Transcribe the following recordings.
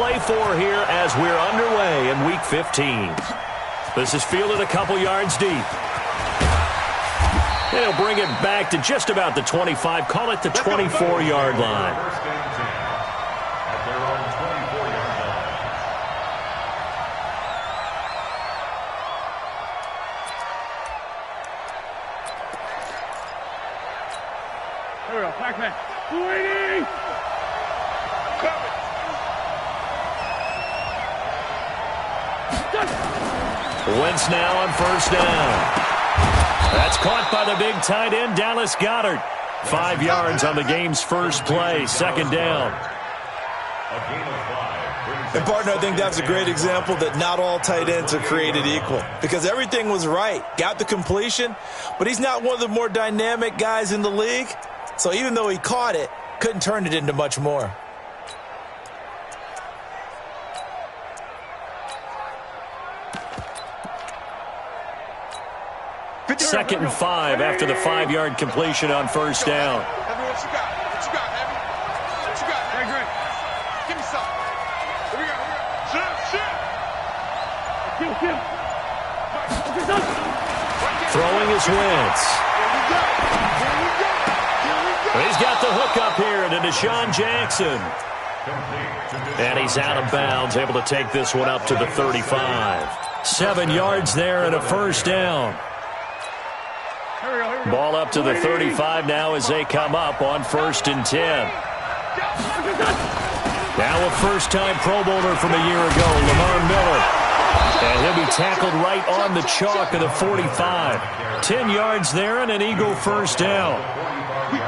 play for here as we're underway in Week 15. This is fielded a couple yards deep. And he'll bring it back to just about the 25, call it the 24-yard line. Here we go, back man. 280! Wentz now on first down. That's caught by the big tight end, Dallas Goedert. 5 yards on the game's first play, second down. And, partner, I think that's a great example that not all tight ends are created equal because everything was right. Got the completion, but he's not one of the more dynamic guys in the league. So even though he caught it, couldn't turn it into much more. Second and 5 after the 5-yard completion on first down. Heavy, what you got? What you got, Heavy? What you got, Heavy? Great. Give me some. Here we go. Shit. Throwing is Wentz. He's got the hook up here to Deshaun Jackson. And he's out of bounds, able to take this one up to the 35. 7 yards there and a first down. Ball up to the 35 now as they come up on 1st and 10. Now a first-time Pro Bowler from a year ago, Lamar Miller. And he'll be tackled right on the chalk of the 45. 10 yards there and an Eagle first down.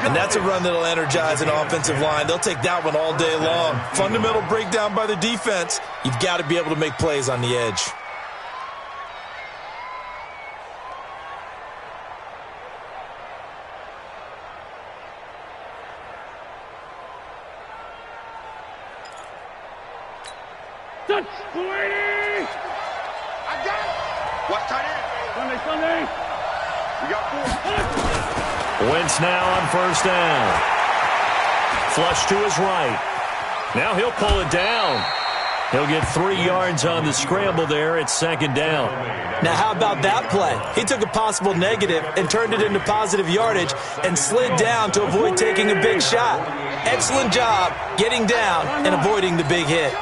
And that's a run that'll energize an offensive line. They'll take that one all day long. Fundamental breakdown by the defense. You've got to be able to make plays on the edge. Touch! 280! I got it. Watch tight end. Sunday. We got 4. Wentz now on first down. Flush to his right. Now he'll pull it down. He'll get 3 yards on the scramble there at second down. Now how about that play? He took a possible negative and turned it into positive yardage and slid down to avoid taking a big shot. Excellent job getting down and avoiding the big hit.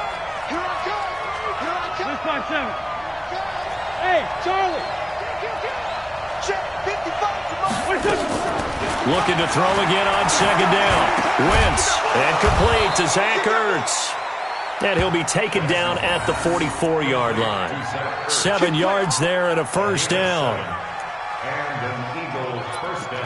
Hey, Charlie! Check 55. Looking to throw again on second down. Wentz and complete to Zach Ertz. And he'll be taken down at the 44-yard line. 7 yards there and a first down.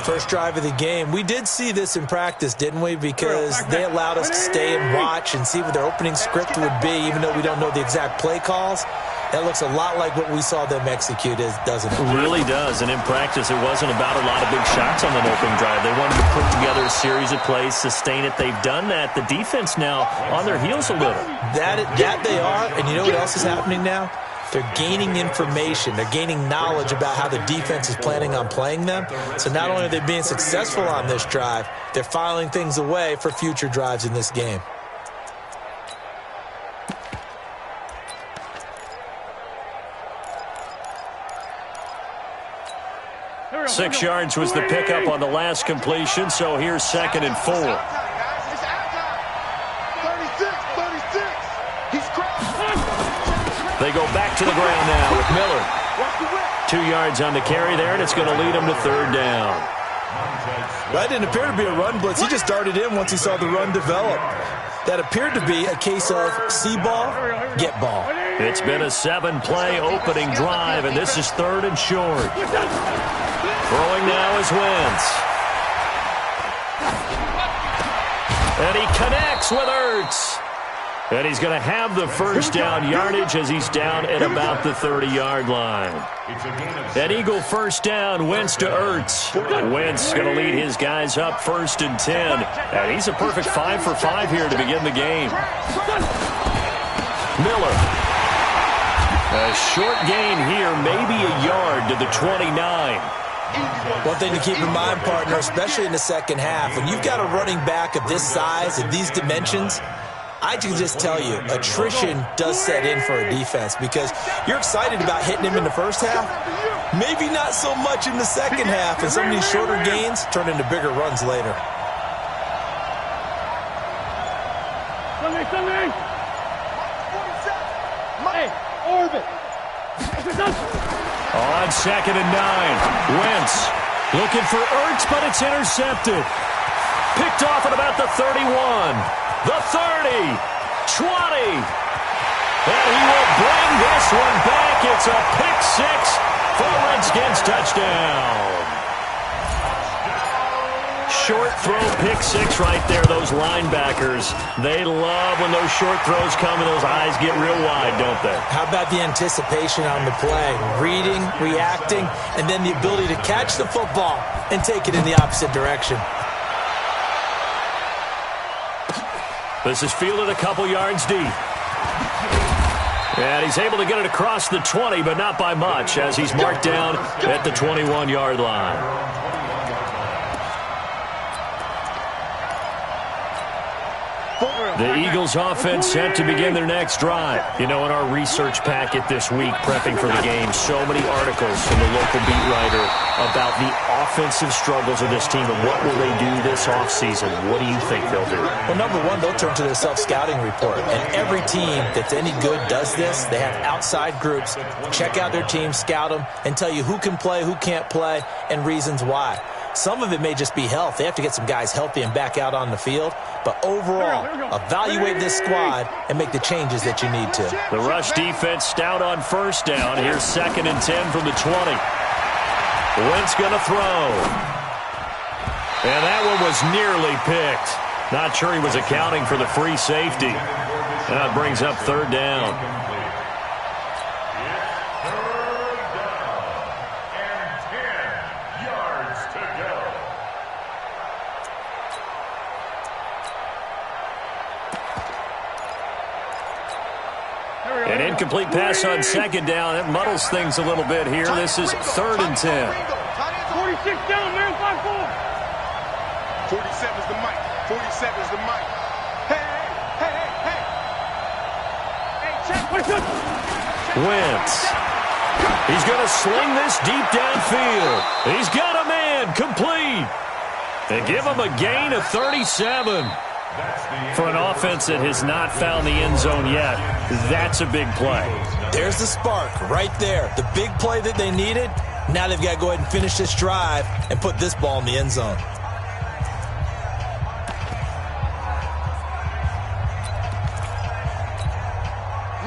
First drive of the game. We did see this in practice, didn't we? Because they allowed us to stay and watch and see what their opening script would be, even though we don't know the exact play calls. That looks a lot like what we saw them execute, doesn't it? It really does. And in practice, it wasn't about a lot of big shots on that opening drive. They wanted to put together a series of plays, sustain it. They've done that. The defense now on their heels a little. That they are. And you know what else is happening now? They're gaining information. They're gaining knowledge about how the defense is planning on playing them. So not only are they being successful on this drive, they're filing things away for future drives in this game. Six yards was the pickup on the last completion, so here's second and 4. 36. He's They go back to the ground now with Miller. 2 yards on the carry there, and it's going to lead them to third down. That didn't appear to be a run blitz. He just darted in once he saw the run develop. That appeared to be a case of see ball, get ball. It's been a 7-play opening drive, and this is third and short. Throwing now is Wentz. And he connects with Ertz. And he's going to have the first down yardage as he's down at about the 30-yard line. An Eagle first down, Wentz to Ertz. Wentz going to lead his guys up 1st and 10. And he's a perfect 5 for 5 here to begin the game. Miller. A short gain here, maybe a yard to the 29. One thing to keep in mind, partner, especially in the second half, when you've got a running back of this size and these dimensions, I can just tell you, attrition does set in for a defense because you're excited about hitting him in the first half. Maybe not so much in the second half, and some of these shorter gains turn into bigger runs later. Sunday. Hey, orbit. On 2nd and 9, Wentz looking for Ertz, but it's intercepted. Picked off at about the 31, the 30, 20. And he will bring this one back. It's a pick six for the Redskins touchdown. Short throw pick six right there. Those linebackers, they love when those short throws come and those eyes get real wide, don't they? How about the anticipation on the play? Reading, reacting, and then the ability to catch the football and take it in the opposite direction. This is fielded a couple yards deep. And he's able to get it across the 20, but not by much, as he's marked down at the 21-yard line. The Eagles offense set to begin their next drive. You know, in our research packet this week, prepping for the game, so many articles from the local beat writer about the offensive struggles of this team and what will they do this offseason. What do you think they'll do? Well, number one, they'll turn to their self-scouting report. And every team that's any good does this. They have outside groups. Check out their team, scout them, and tell you who can play, who can't play, and reasons why. Some of it may just be health. They have to get some guys healthy and back out on the field. But overall, evaluate this squad and make the changes that you need to. The rush defense stout on first down. Here's 2nd and 10 from the 20. Wentz going to throw. And that one was nearly picked. Not sure he was accounting for the free safety. That brings up 3rd down. An incomplete pass on 2nd down. It muddles things a little bit here. This is 3rd and 10. 46 down, man, 5-4. 47 is the mic. 47 is the mic. Hey. Hey, check. Wentz. He's going to sling this deep downfield. He's got a man complete. They give him a gain of 37. For an offense that has not found the end zone yet, that's a big play. There's the spark right there. The big play that they needed. Now they've got to go ahead and finish this drive and put this ball in the end zone.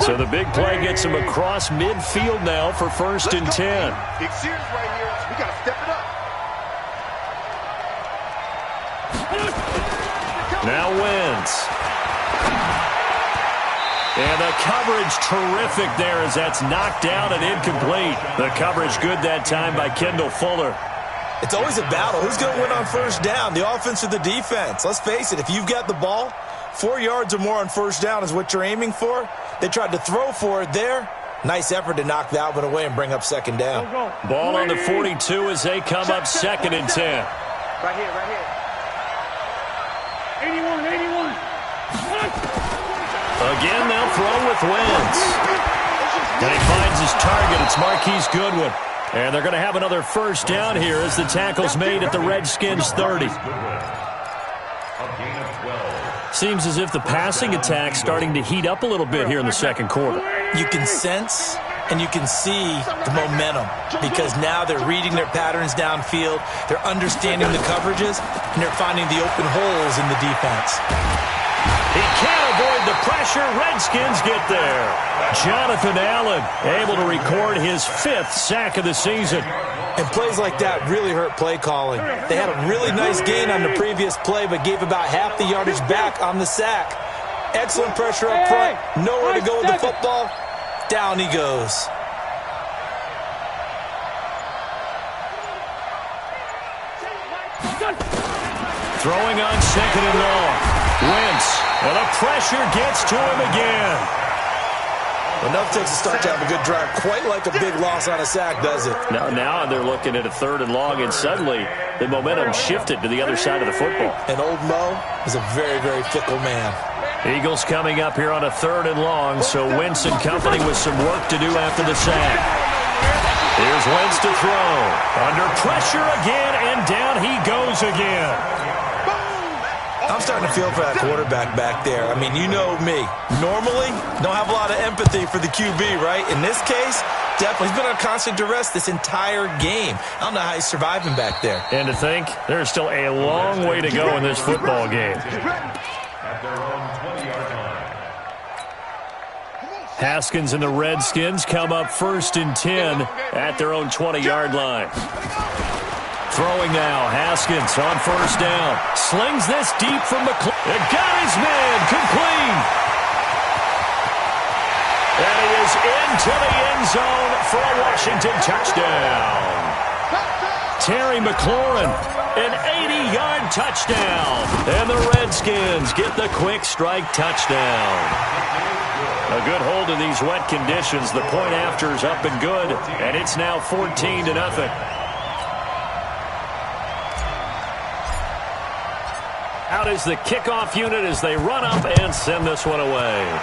So the big play gets him across midfield now for 1st and 10. Big series right here. We got to step it up. Now Wentz. And the coverage terrific there as that's knocked down and incomplete. The coverage good that time by Kendall Fuller. It's always a battle. Who's going to win on first down, the offense or the defense? Let's face it, if you've got the ball, 4 yards or more on first down is what you're aiming for. They tried to throw for it there. Nice effort to knock that one away and bring up 2nd down. Ball on the 42 as they come up 2nd and 10. Right here. 81. Again, they'll throw with Wentz. And he finds his target. It's Marquise Goodwin. And they're going to have another first down here as the tackle's made at the Redskins 30. Seems as if the passing attack's starting to heat up a little bit here in the second quarter. You can sense and you can see the momentum because now they're reading their patterns downfield, they're understanding the coverages, and they're finding the open holes in the defense. He can't avoid the pressure. Redskins get there. Jonathan Allen able to record his 5th sack of the season. And plays like that really hurt play calling. They had a really nice gain on the previous play, but gave about half the yardage back on the sack. Excellent pressure up front. Nowhere to go with the football. Down he goes. Throwing on 2nd and long. Wentz. And the pressure gets to him again. Enough takes a start to have a good drive. Quite like a big loss on a sack, does it? Now they're looking at a 3rd and long, and suddenly the momentum shifted to the other side of the football. And old Mo is a very, very fickle man. Eagles coming up here on a 3rd and long, so Wentz and company with some work to do after the sack. Here's Wentz to throw. Under pressure again, and down he goes again. I'm starting to feel for that quarterback back there. I mean, you know me. Normally, don't have a lot of empathy for the QB, right? In this case, definitely. He's been under constant duress this entire game. I don't know how he's surviving back there. And to think, there's still a long way to go in this football game. Haskins and the Redskins come up 1st and 10 at their own 20-yard line. Throwing now, Haskins on 1st down. Slings this deep from McClellan. It got his man, complete. And he is into the end zone for a Washington touchdown. Terry McLaurin, an 80-yard touchdown. And the Redskins get the quick strike touchdown. A good hold in these wet conditions. The point after is up and good, and it's now 14-0. Out is the kickoff unit as they run up and send this one away.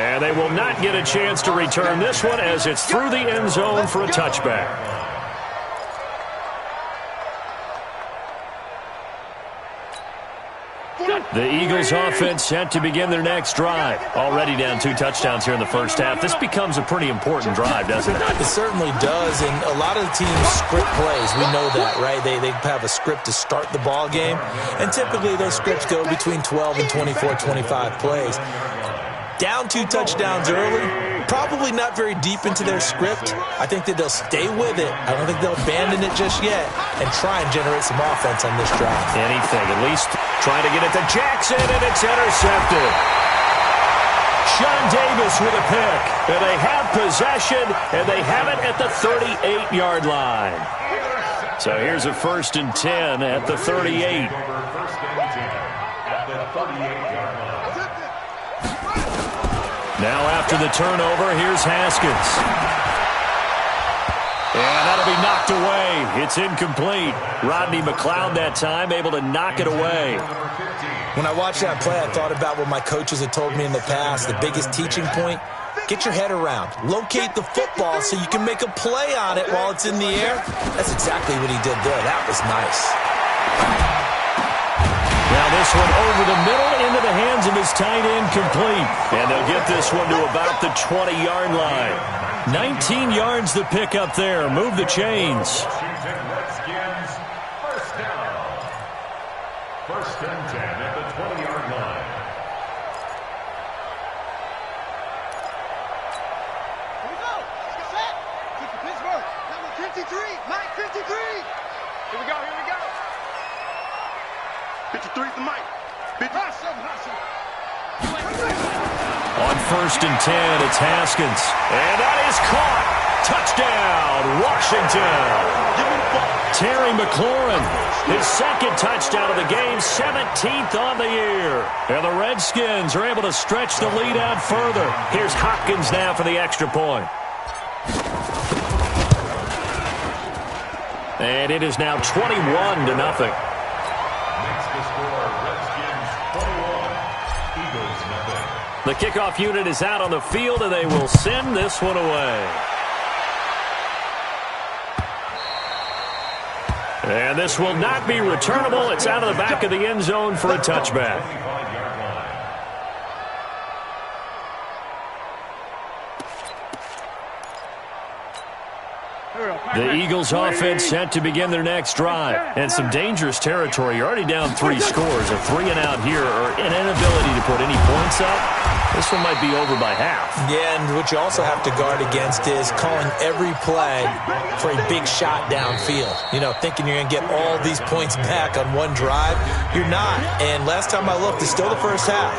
And they will not get a chance to return this one as it's through the end zone for a touchback. The Eagles offense set to begin their next drive. Already down 2 touchdowns here in the first half. This becomes a pretty important drive, doesn't it? It certainly does, and a lot of the teams script plays. We know that, right? They have a script to start the ball game, and typically those scripts go between 12 and 24, 25 plays. Down 2 touchdowns early, probably not very deep into their script. I think that they'll stay with it. I don't think they'll abandon it just yet and try and generate some offense on this drive. Anything, at least trying to get it to Jackson, and it's intercepted. Sean Davis with a pick. And they have possession, and they have it at the 38-yard line. So here's a 1st and 10 at the 38. Now after the turnover, here's Haskins. And that'll be knocked away. It's incomplete. Rodney McLeod that time able to knock it away. When I watched that play, I thought about what my coaches had told me in the past. The biggest teaching point, get your head around. Locate the football so you can make a play on it while it's in the air. That's exactly what he did there. That was nice. Now this one over the middle into the hands of his tight end, complete. And they'll get this one to about the 20-yard line. 19 yards to pick up there. Move the chains. First and 10 at the 20-yard line. Here we go. Set. Kick to Pittsburgh. Number 53. Mike 53. Here we go, here we go. 53 to Mike. On 1st and 10, it's Haskins. And that is caught. Touchdown, Washington. Terry McLaurin, his 2nd touchdown of the game, 17th on the year. And the Redskins are able to stretch the lead out further. Here's Hopkins now for the extra point. And it is now 21-0. The kickoff unit is out on the field, and they will send this one away. And this will not be returnable. It's out of the back of the end zone for a touchback. The Eagles offense set to begin their next drive. And some dangerous territory. You're already down 3 scores. A 3-and-out here, or an inability to put any points up. This one might be over by half. Yeah, and what you also have to guard against is calling every play for a big shot downfield. You know, thinking you're going to get all these points back on one drive. You're not. And last time I looked, it's still the first half.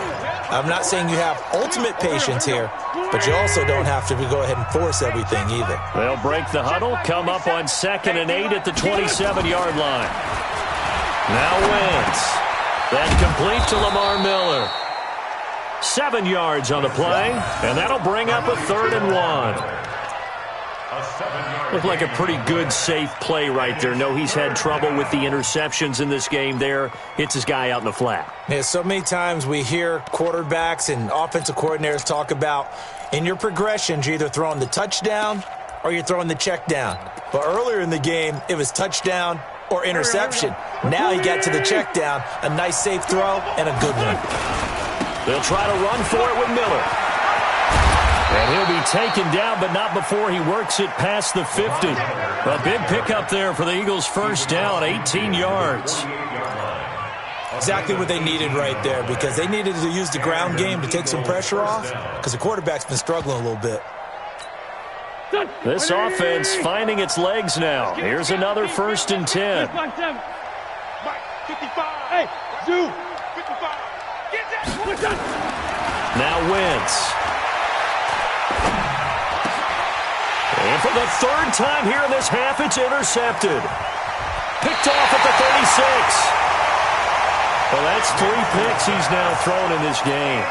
I'm not saying you have ultimate patience here, but you also don't have to go ahead and force everything either. They'll break the huddle, come up on 2nd and 8 at the 27-yard line. Now Wentz. Then complete to Lamar Miller. 7 yards on the play, and that'll bring up a 3rd and 1. Looked like a pretty good, safe play right there. No, he's had trouble with the interceptions in this game there. Hits his guy out in the flat. Yeah, so many times we hear quarterbacks and offensive coordinators talk about in your progressions, you're either throwing the touchdown or you're throwing the check down. But earlier in the game, it was touchdown or interception. Now he got to the check down, a nice safe throw, and a good one. They'll try to run for it with Miller. And he'll be taken down, but not before he works it past the 50. A big pickup there for the Eagles' first down, 18 yards. Exactly what they needed right there, because they needed to use the ground game to take some pressure off, because the quarterback's been struggling a little bit. This offense finding its legs now. Here's another 1st and 10. Now Wentz. And for the 3rd time here in this half, it's intercepted. Picked off at the 36. Well, that's 3 picks he's now thrown in this game.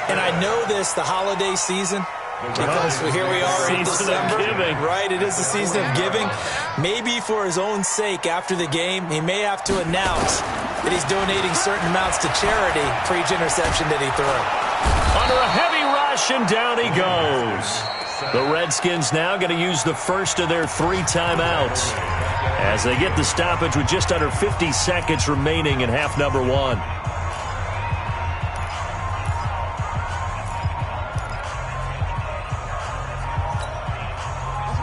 And I know this, the holiday season, because here we are in December, right? It is the season of giving. Maybe for his own sake, after the game, he may have to announce that he's donating certain amounts to charity for each interception that he threw. Under a heavy rush, and down he goes. The Redskins now going to use the first of their 3 timeouts as they get the stoppage with just under 50 seconds remaining in half number 1.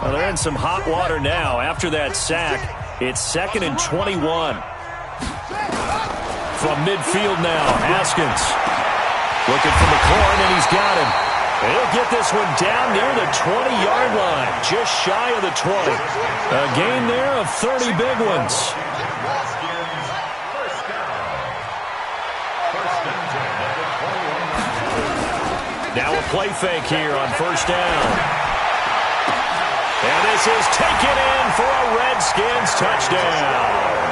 Well, they're in some hot water now. After that sack, it's 2nd and 21. From midfield now, Haskins. Looking for McLaurin, and he's got him. He'll get this one down near the 20-yard line, just shy of the 20. A gain there of 30 big ones. Now a play fake here on 1st down. And this is taken in for a Redskins touchdown.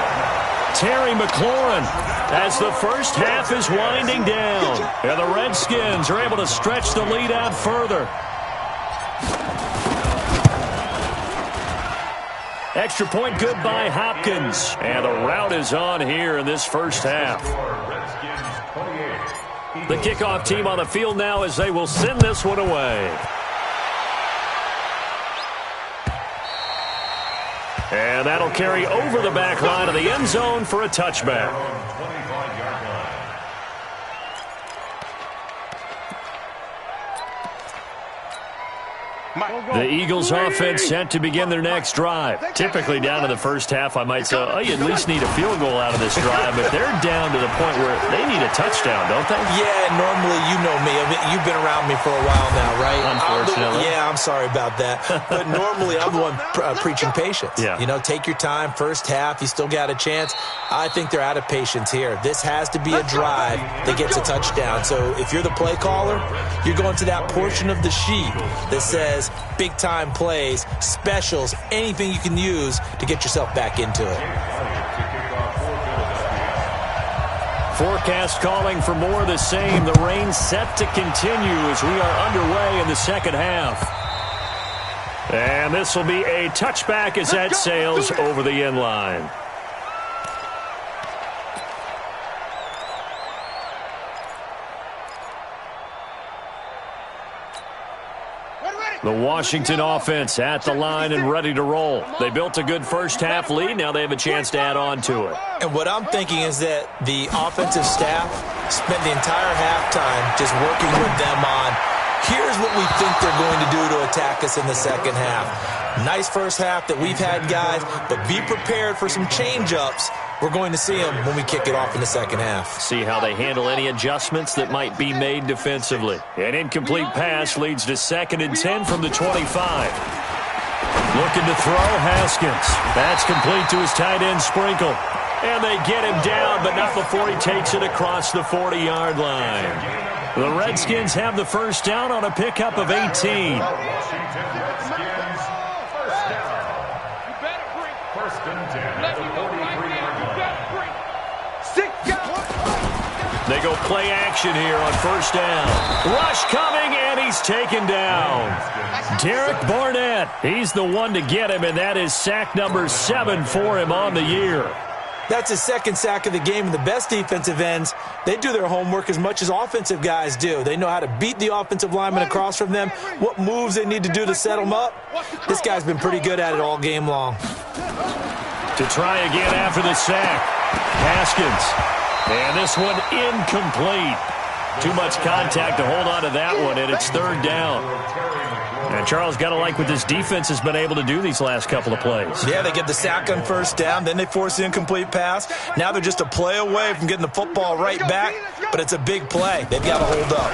Terry McLaurin, as the first half is winding down. And the Redskins are able to stretch the lead out further. Extra point good by Hopkins. And the route is on here in this first half. The kickoff team on the field now as they will send this one away. And that'll carry over the back line of the end zone for a touchback. The Eagles offense set to begin their next drive. Typically down in the first half, I might say, oh, you at least need a field goal out of this drive, but they're down to the point where they need a touchdown, don't they? Yeah, normally, you know me. I mean, you've been around me for a while now, right? Unfortunately. I'm sorry about that. But normally, I'm the one preaching patience. Yeah. You know, take your time. First half, you still got a chance. I think they're out of patience here. This has to be a drive that gets a touchdown. So if you're the play caller, you're going to that portion of the sheet that says big-time plays, specials, anything you can use to get yourself back into it. Forecast calling for more of the same. The rain set to continue as we are underway in the second half. And this will be a touchback as that sails over the end line. The Washington offense at the line and ready to roll. They built a good first half lead. Now they have a chance to add on to it. And what I'm thinking is that the offensive staff spent the entire halftime just working with them on, here's what we think they're going to do to attack us in the second half. Nice first half that we've had, guys, but be prepared for some change-ups. We're going to see them when we kick it off in the second half. See how they handle any adjustments that might be made defensively. An incomplete pass leads to 2nd and 10 from the 25. Looking to throw, Haskins. That's complete to his tight end, Sprinkle. And they get him down, but not before he takes it across the 40-yard line. The Redskins have the first down on a pickup of 18. They go play action here on first down. Rush coming, and he's taken down. Derek Barnett, he's the one to get him, and that is sack number 7 for him on the year. That's his second sack of the game, and the best defensive ends, they do their homework as much as offensive guys do. They know how to beat the offensive lineman across from them, what moves they need to do to set them up. This guy's been pretty good at it all game long. To try again after the sack, Haskins. And this one incomplete. Too much contact to hold on to that one, and it's third down. And Charles, got to like what this defense has been able to do these last couple of plays. Yeah, they get the sack on first down, then they force the incomplete pass. Now they're just a play away from getting the football right back, but it's a big play. They've got to hold up.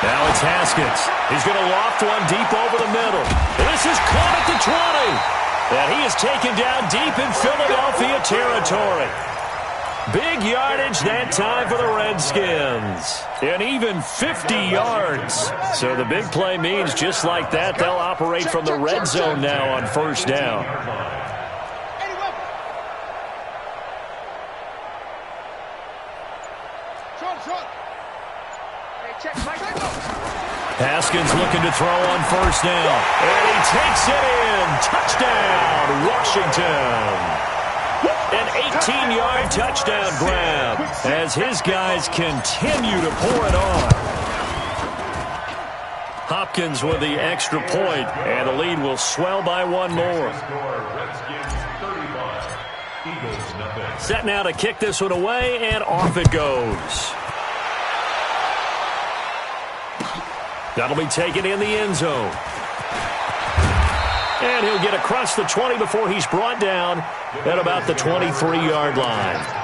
Now it's Haskins. He's going to loft one deep over the middle. And this is caught at the 20. And he is taken down deep in Philadelphia territory. Big yardage that time for the Redskins. And even 50 yards. So the big play means just like that, they'll operate from the red zone now on first down. Haskins looking to throw on first down. And he takes it in. Touchdown, Washington. An 18-yard touchdown grab as his guys continue to pour it on. Hopkins with the extra point, and the lead will swell by one more. Set now to kick this one away, and off it goes. That'll be taken in the end zone. And he'll get across the 20 before he's brought down at about the 23-yard line.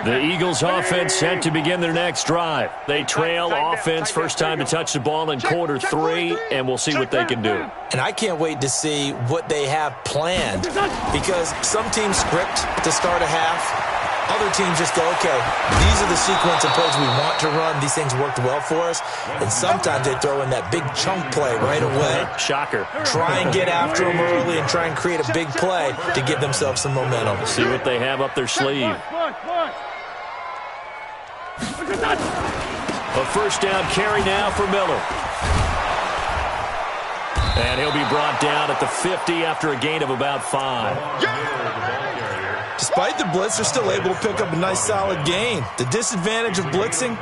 The Eagles offense set to begin their next drive. They trail offense, first time to touch the ball in quarter 3, and we'll see what they can do. And I can't wait to see what they have planned, because some teams script to start a half. Other teams just go, okay, these are the sequence of plays we want to run. These things worked well for us. And sometimes they throw in that big chunk play right away. Shocker. Try and get after them early and try and create a big play to give themselves some momentum. See what they have up their sleeve. A first down carry now for Miller. And he'll be brought down at the 50 after a gain of about 5. Despite the blitz, they're still able to pick up a nice solid gain. The disadvantage of blitzing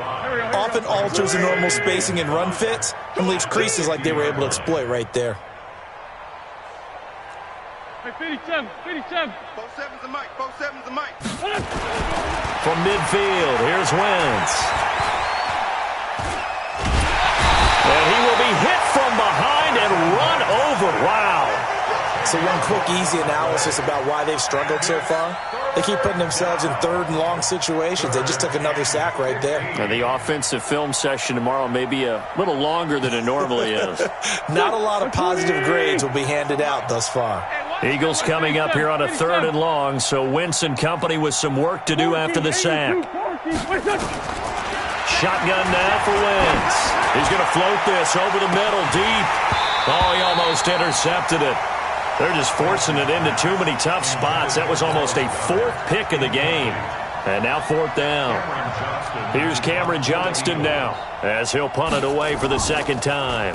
often alters the normal spacing and run fits and leaves creases like they were able to exploit right there. Hey, 57. 4-7's the mic. 4-7's the mic. From midfield, here's Wentz. And he will be hit from behind and run over. Wow. So one quick, easy analysis about why they've struggled so far. They keep putting themselves in third and long situations. They just took another sack right there. And the offensive film session tomorrow may be a little longer than it normally is. Not a lot of positive grades will be handed out thus far. Eagles coming up here on a third and long, so Wentz and company with some work to do after the sack. Shotgun now for Wentz. He's going to float this over the middle, deep. Oh, he almost intercepted it. They're just forcing it into too many tough spots. That was almost a fourth pick of the game. And now fourth down. Here's Cameron Johnston now as he'll punt it away for the second time.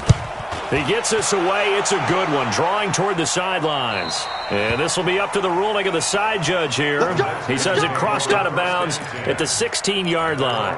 He gets this away. It's a good one, drawing toward the sidelines. And this will be up to the ruling of the side judge here. He says it crossed out of bounds at the 16-yard line.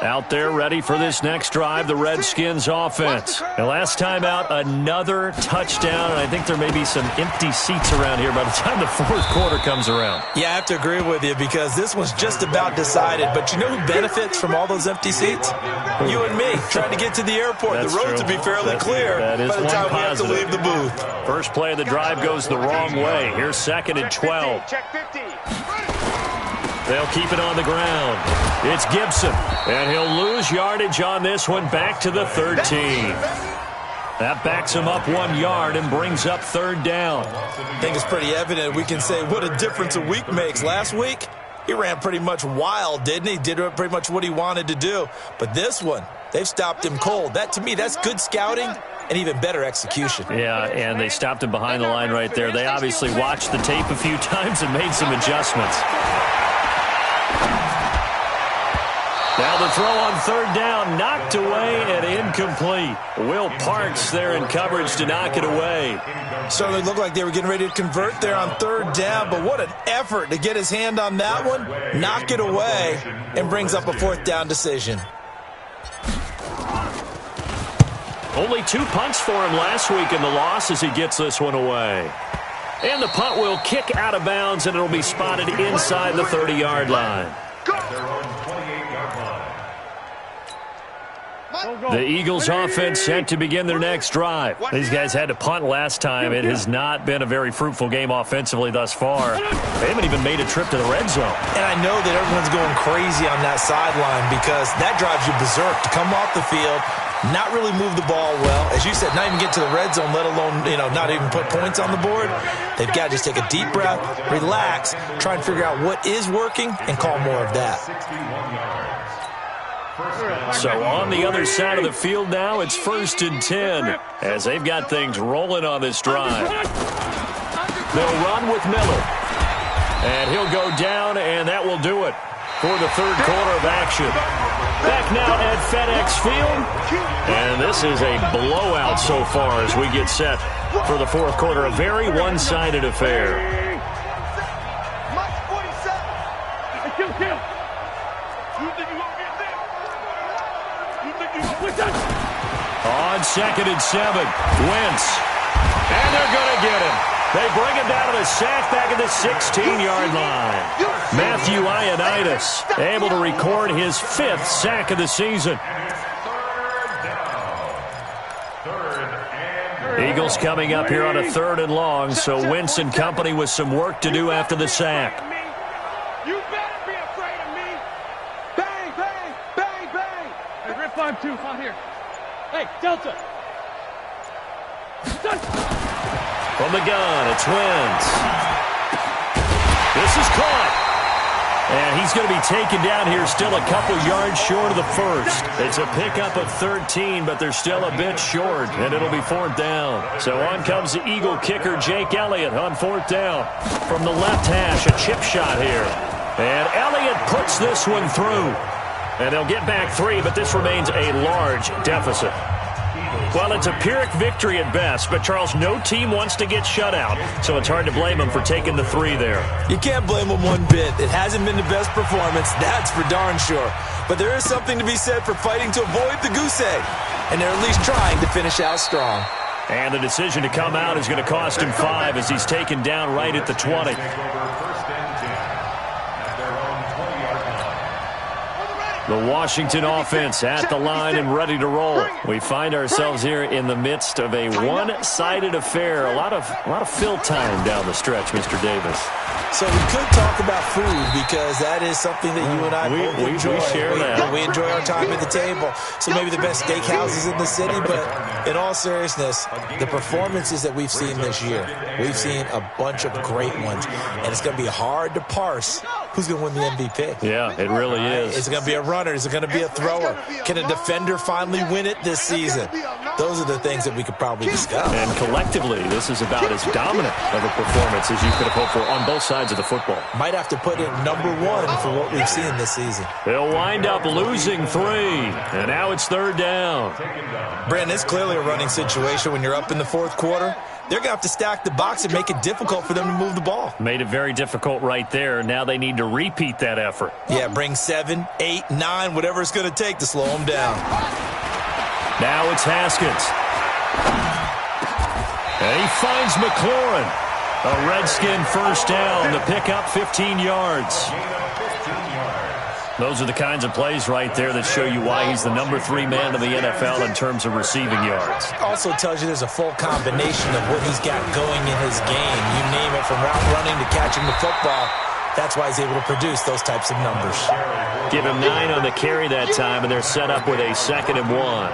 Out there ready for this next drive, the Redskins offense. And last time out, another touchdown, and I think there may be some empty seats around here by the time the fourth quarter comes around. Yeah, I have to agree with you because this one's just about decided. But you know who benefits from all those empty seats? You and me, trying to get to the airport. That's the roads true. will be fairly clear by the time we have to leave the booth. First play of the drive goes the wrong way. Here's second and 12. Check 50. They'll keep it on the ground. It's Gibson, and he'll lose yardage on this one back to the 13. That backs him up 1 yard and brings up third down. I think it's pretty evident we can say what a difference a week makes. Last week, He ran pretty much wild, didn't he? Did pretty much what he wanted to do. But this one, they've stopped him cold. That, to me, that's good scouting and even better execution. Yeah, and they stopped him behind the line right there. They obviously watched the tape a few times and made some adjustments. Now the throw on third down, knocked away and incomplete. Will Parks there in coverage to knock it away. Certainly looked like they were getting ready to convert there on third down, but what an effort to get his hand on that one, knock it away, and brings up a fourth down decision. Only 2 punts for him last week in the loss as he gets this one away. And the punt will kick out of bounds, and it'll be spotted inside the 30-yard line. The Eagles offense set to begin their next drive. These guys had to punt last time. It has not been a very fruitful game offensively thus far. They haven't even made a trip to the red zone. And I know that everyone's going crazy on that sideline because that drives you berserk to come off the field, not really move the ball well. As you said, not even get to the red zone, let alone, not even put points on the board. They've got to just take a deep breath, relax, try and figure out what is working, and call more of that. So on the other side of the field now, it's 1st and 10 as they've got things rolling on this drive. They'll run with Miller. And he'll go down, and that will do it for the third quarter of action. Back now at FedEx Field. And this is a blowout so far as we get set for the fourth quarter. A very one-sided affair. On 2nd and 7, Wentz. And they're going to get him. They bring him down to the sack back at the 16-yard line. Matthew Ioannidis able to record his 5th sack of the season. Eagles coming up here on a 3rd and long, so Wentz and company with some work to do after the sack. You better be afraid of me. Bang, bang, bang, bang. Hey, Rip 5-2, out here. Hey, Delta. From the gun, it's Wentz. This is caught. And he's going to be taken down here still a couple yards short of the first. It's a pickup of 13, but they're still a bit short, and it'll be 4th down. So on comes the Eagle kicker, Jake Elliott, on 4th down. From the left hash, a chip shot here. And Elliott puts this one through. And they'll get back 3, but this remains a large deficit. Well, it's a Pyrrhic victory at best, but, Charles, no team wants to get shut out, so it's hard to blame them for taking the 3 there. You can't blame them one bit. It hasn't been the best performance, that's for darn sure. But there is something to be said for fighting to avoid the goose egg, and they're at least trying to finish out strong. And the decision to come out is going to cost him 5 as he's taken down right at the 20. The Washington offense at the line and ready to roll. We find ourselves here in the midst of a one-sided affair. A lot of fill time down the stretch, Mr. Davis. So we could talk about food because that is something that you and I both enjoy. We share that. We enjoy our time at the table. So maybe the best steakhouses in the city, but in all seriousness, the performances that we've seen this year, we've seen a bunch of great ones, and it's going to be hard to parse who's going to win the MVP. Yeah, it really is. Is it going to be a runner? Is it going to be a thrower? Can a defender finally win it this season? Those are the things that we could probably discuss. And collectively, this is about as dominant of a performance as you could have hoped for on both sides of the football. Might have to put it #1 for what we've seen this season. They'll wind up losing 3, and now it's 3rd down. Brandon, it's clearly a running situation when you're up in the 4th quarter. They're going to have to stack the box and make it difficult for them to move the ball. Made it very difficult right there. Now they need to repeat that effort. Yeah, bring 7, 8, 9, whatever it's going to take to slow them down. Now it's Haskins. And he finds McLaurin. A Redskin first down. The pickup 15 yards. Those are the kinds of plays right there that show you why he's the #3 man in the NFL in terms of receiving yards. Also tells you there's a full combination of what he's got going in his game. You name it, from route running to catching the football. That's why he's able to produce those types of numbers. Give him 9 on the carry that time, and they're set up with a 2nd and 1.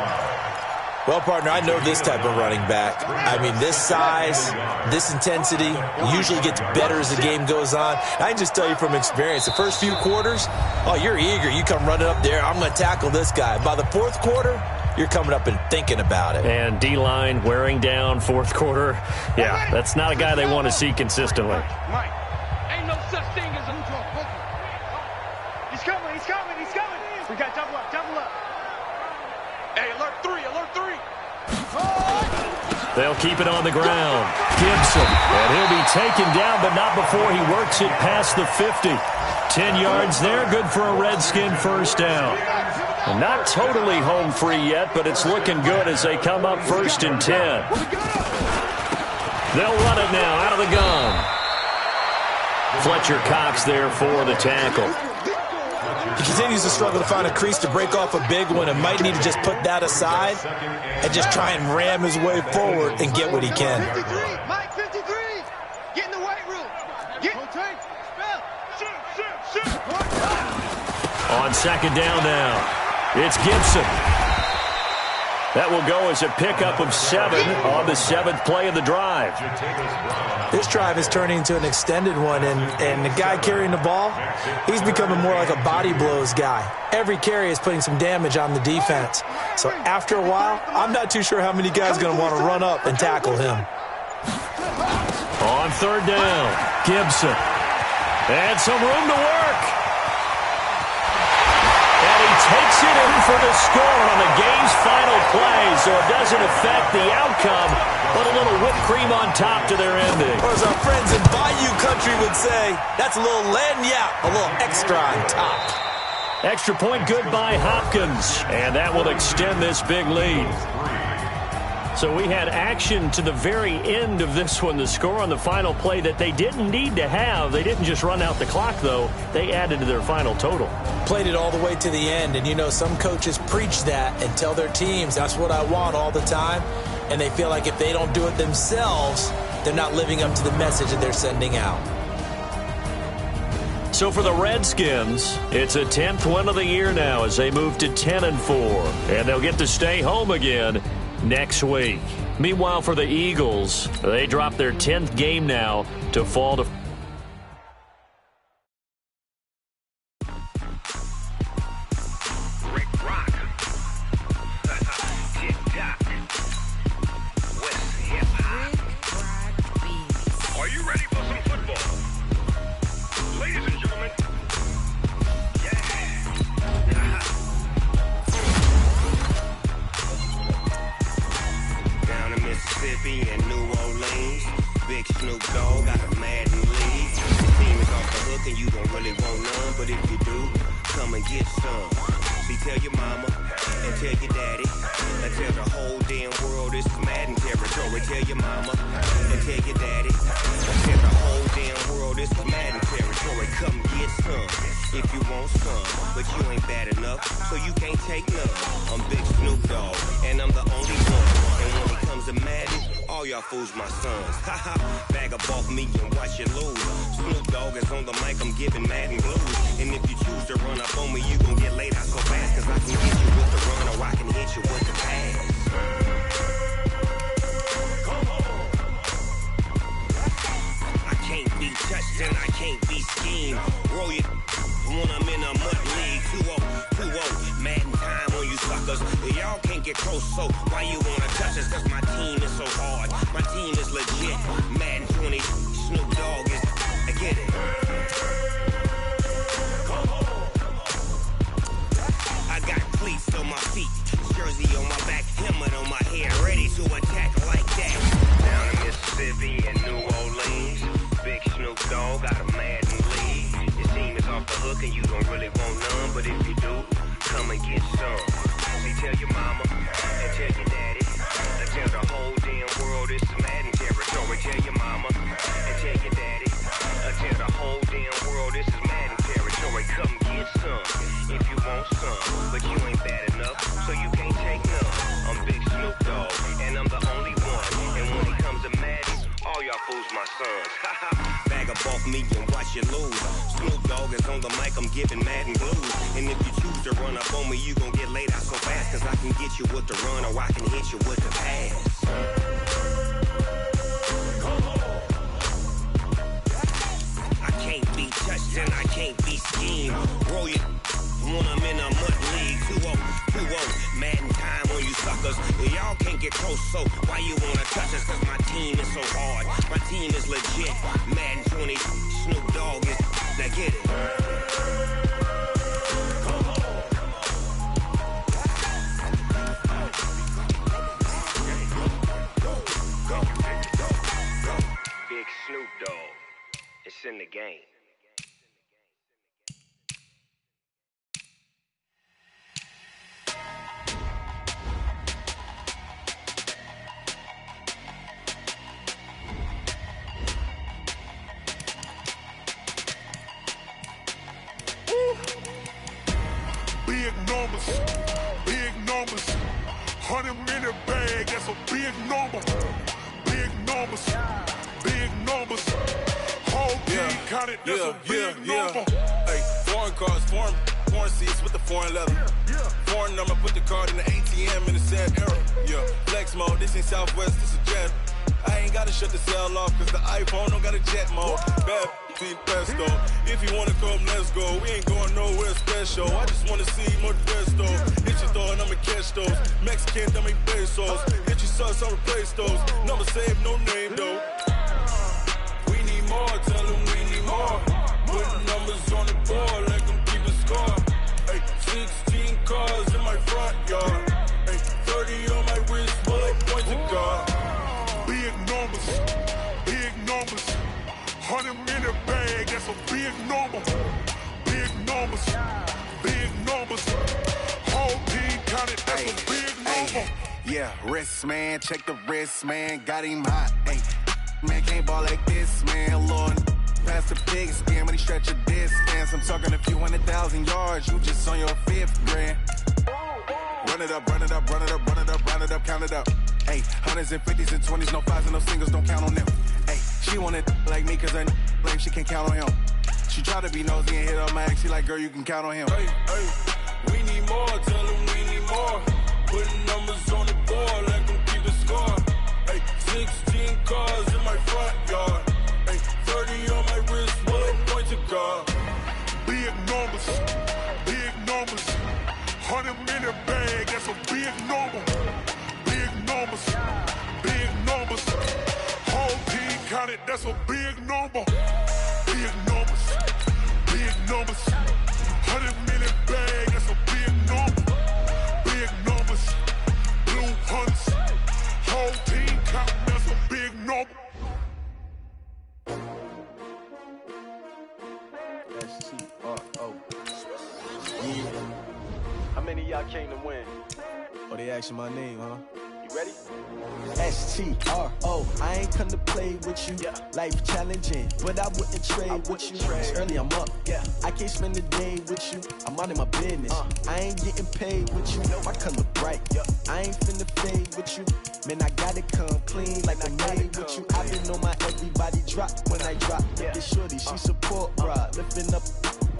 Well, partner, I know this type of running back. I mean, this size, this intensity usually gets better as the game goes on. I can just tell you from experience, the first few quarters, oh, you're eager. You come running up there, I'm going to tackle this guy. By the fourth quarter, you're coming up and thinking about it. And D-line wearing down fourth quarter. Yeah, that's not a guy they want to see consistently. Mike, ain't no such thing as a neutral. He's coming, he's coming, he's coming. We got double up, double up. Hey, alert 3, alert 3. They'll keep it on the ground. Gibson, and he'll be taken down, but not before he works it past the 50. 10 yards there, good for a Redskin first down. And not totally home free yet, but it's looking good as they come up 1st and 10. They'll run it now out of the gun. Fletcher Cox there for the tackle. He continues to struggle to find a crease to break off a big one and might need to just put that aside and just try and ram his way forward and get what he can. 53, Mike 53. Get in the weight room. Get shoot. On 2nd down now, it's Gibson. That will go as a pickup of 7 on the 7th play of the drive. This drive is turning into an extended one, and the guy carrying the ball, he's becoming more like a body blows guy. Every carry is putting some damage on the defense. So after a while, I'm not too sure how many guys are going to want to run up and tackle him. On 3rd down, Gibson. And some room to work. And he takes it in for the score on the game's final play, so it doesn't affect the outcome, but a little whipped cream on top to their ending. Or as our friends in Bayou Country would say, that's a little lagniappe, a little extra on top. Extra point good by Hopkins, and that will extend this big lead. So we had action to the very end of this one, the score on the final play that they didn't need to have. They didn't just run out the clock, though. They added to their final total. Played it all the way to the end, and you know, some coaches preach that and tell their teams, that's what I want all the time, and they feel like if they don't do it themselves, they're not living up to the message that they're sending out. So for the Redskins, it's a 10th win of the year now as they move to 10-4, and they'll get to stay home again next week. Meanwhile, for the Eagles, they drop their 10th game now to fall to fools my sons. Haha, bag up off me and watch you lose. Snoop Dogg is on the mic, I'm giving Madden blues. And if you choose to run up on me, you gon' get laid out so fast. Cause I can hit you with the run or I can hit you with the pass. I can't be touched and I can't be schemed. Roll you when I'm in a mud league. 2-0, Madden time on you suckers. Y'all can't get close, so why you wanna touch us? Cause my team is so hard. My team is legit. Madden 20, Snoop Dogg is. I get it. I got cleats on my feet, jersey on my back, helmet on my head, ready to attack like that. Down in Mississippi and New Orleans, big Snoop Dogg got a Madden league. Your team is off the hook and you don't really want none, but if you do, come and get some. See, tell your mama and tell your daddy. Tell the whole damn world it's Madden territory. Tell your mama and tell your daddy. Tell the whole damn world this is Madden territory. Come get some if you want some, but you ain't bad enough, so you can't take none. I'm Big Snoop Dogg, and I'm the only one. And when it comes to Madden, all y'all fools my sons. Bag up off me and watch you lose. Snoop Dogg is on the mic, I'm giving Madden blues. And if you choose to run up on me, you gon' get laid out so fast. Cause I can get you with the run or I can hit you with the pass. I can't be touched and I can't be schemed. Roll you when I'm in a mud league. 2-0, Madden time on you suckers. Y'all can't get close, so why you wanna touch us? Cause my team is so hard. My team is legit. Madden 20, Snoop Dogg is. Now get it. Big Snoop Dogg. It's in the game. Big numbers, 100-minute bag, that's a big number. Big numbers, whole team counted, that's a big number. Hey, foreign cars, foreign seats with the foreign leather. Foreign number, put the card in the ATM in the sad era. Yeah, flex mode, this ain't Southwest, this is jet. I ain't gotta shut the cell off, cause the iPhone don't got a jet mode. Bad pesto. If you wanna come, let's go. We ain't going nowhere special. I just wanna see more Modesto. Hit your thought, I'ma catch those. Mexican, dummy pesos. Hit your sus, I'll replace those. Number save, no name though. We need more, tell them we need more. Put numbers on the board, let them keep a score. Hey, 16 cars in my front yard. Hey, 30 on my wrist, bullet points of God. Big numbers, 100-minute bag, that's a big number. Big numbers, whole team counted, that's a big number. Yeah, wrist man, check the wrist man, got him hot. Ay, man can't ball like this, man. Lord, past the pig skin when he stretch a distance. I'm talking a few 100,000 yards, you just on your 5th grand. Run it up, count it up. Hey, hundreds and 50s and 20s, no 5s and no singles, don't count on them. Hey, she wanted like me cause her lame, she can't count on him. She tried to be nosy and hit up my ex, she like, girl, you can count on him. Hey, we need more, tell them we need more. Putting numbers on the board, let them keep a score. Hey, 16 cars in my front yard. Hey, 30 on my wrist, bullet points of God. Big numbers, 100-minute bag, that's a big number. Big numbers, whole team counted, that's a big number. Big numbers, 100-minute bag, that's a big number. Big numbers, blue hunts, whole team counting, that's a big number. S-T-R-O. Yeah. How many of y'all came to win? Oh, they asking my name, huh? You ready? S-T-R-O. I ain't come to play with you. Life challenging, but I wouldn't trade with you. It's early, I'm up. I can't spend the day with you. I'm out in my business. I ain't getting paid with you. My color bright. I ain't finna fade with you. Man, I gotta come clean like I made with you. I been on my everybody drop when I drop. This shorty, she support, bruh. Lifting up.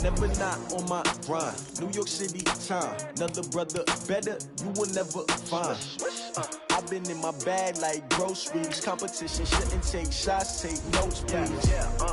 Never not on my grind. New York City time. Another brother better, you will never find. I've been in my bag like groceries. Competition shouldn't take shots, take notes, please.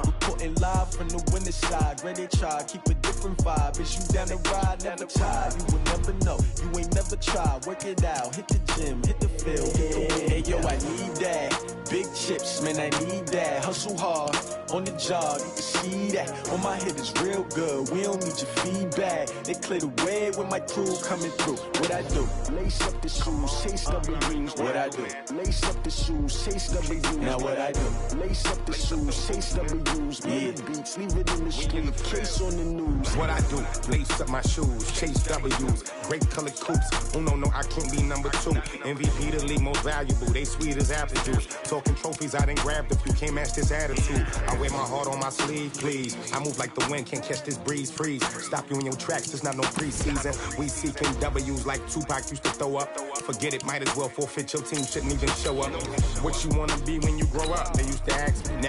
Reporting live from the winter side. Ready to try, keep a different vibe. Is you down the ride, never tired. You will never know, you ain't never tried. Work it out, hit the gym, hit the field, hit the wind. Hey yo, I need that. Big chips, man, I need that. Hustle hard, on the job, you can see that. On my head is real good, we don't need your feedback. They clear the way when my crew coming through. What I do? Lace up the shoes, chase W's. What I do? Lace up the shoes, chase W's. Now what I do? Lace up the shoes, chase W's. Million beats, leave it in the street, case on the news. What I do? Lace up my shoes, chase W's. Great colored coops. Oh no, I can't be number 2. MVP the league most valuable. They sweet as apple juice. Talking trophies, I done grabbed a few. Can't match this attitude. I wear my heart on my sleeve, please. I move like the wind, can't catch this breeze, freeze. Stop you in your tracks, it's not no preseason. We seeking W's like Tupac used to throw up. Forget it, might as well forfeit, your team shouldn't even show up. What you wanna be when you grow up? They used to ask me.